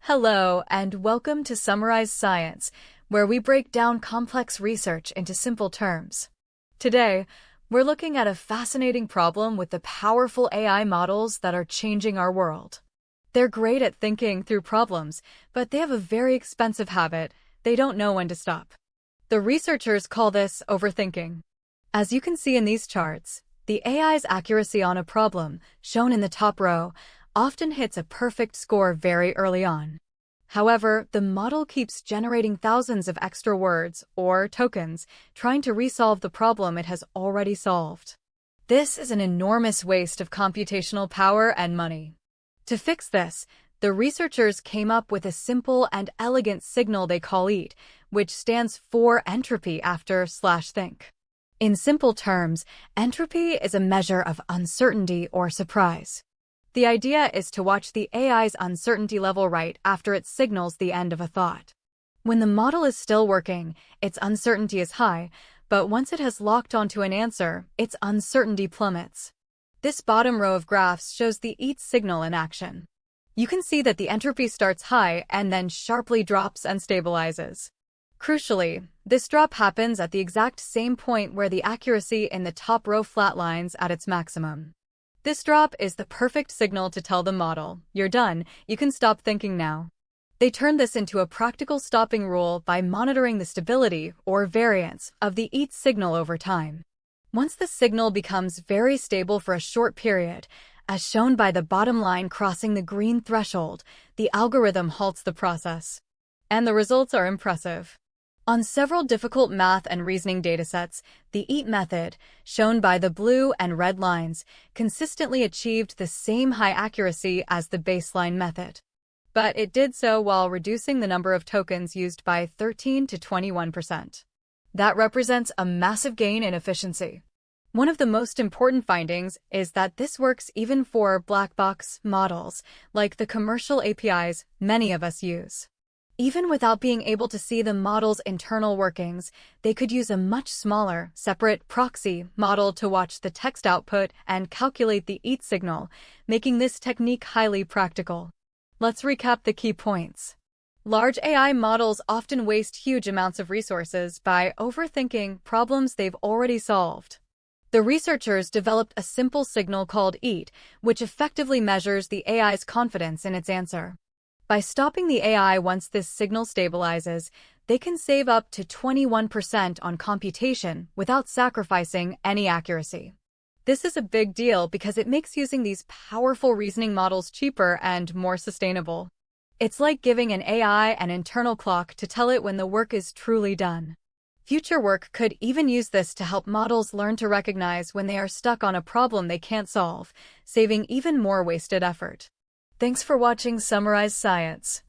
Hello, and welcome to Summarize Science, where we break down complex research into simple terms. Today, we're looking at a fascinating problem with the powerful AI models that are changing our world. They're great at thinking through problems, but they have a very expensive habit: they don't know when to stop. The researchers call this overthinking. As you can see in these charts, the AI's accuracy on a problem, shown in the top row, often hits a perfect score very early on. However, the model keeps generating thousands of extra words, or tokens, trying to resolve the problem it has already solved. This is an enormous waste of computational power and money. To fix this, the researchers came up with a simple and elegant signal they call EAT, which stands for Entropy After /think. In simple terms, entropy is a measure of uncertainty or surprise. The idea is to watch the AI's uncertainty level right after it signals the end of a thought. When the model is still working, its uncertainty is high, but once it has locked onto an answer, its uncertainty plummets. This bottom row of graphs shows the EAT signal in action. You can see that the entropy starts high and then sharply drops and stabilizes. Crucially, this drop happens at the exact same point where the accuracy in the top row flatlines at its maximum. This drop is the perfect signal to tell the model, "You're done, you can stop thinking now." They turn this into a practical stopping rule by monitoring the stability, or variance, of the EAT signal over time. Once the signal becomes very stable for a short period, as shown by the bottom line crossing the green threshold, the algorithm halts the process. And the results are impressive. On several difficult math and reasoning datasets, the EAT method, shown by the blue and red lines, consistently achieved the same high accuracy as the baseline method. But it did so while reducing the number of tokens used by 13 to 21%. That represents a massive gain in efficiency. One of the most important findings is that this works even for black box models, like the commercial APIs many of us use. Even without being able to see the model's internal workings, they could use a much smaller, separate proxy model to watch the text output and calculate the EAT signal, making this technique highly practical. Let's recap the key points. Large AI models often waste huge amounts of resources by overthinking problems they've already solved. The researchers developed a simple signal called EAT, which effectively measures the AI's confidence in its answer. By stopping the AI once this signal stabilizes, they can save up to 21% on computation without sacrificing any accuracy. This is a big deal because it makes using these powerful reasoning models cheaper and more sustainable. It's like giving an AI an internal clock to tell it when the work is truly done. Future work could even use this to help models learn to recognize when they are stuck on a problem they can't solve, saving even more wasted effort. Thanks for watching Summarize Science.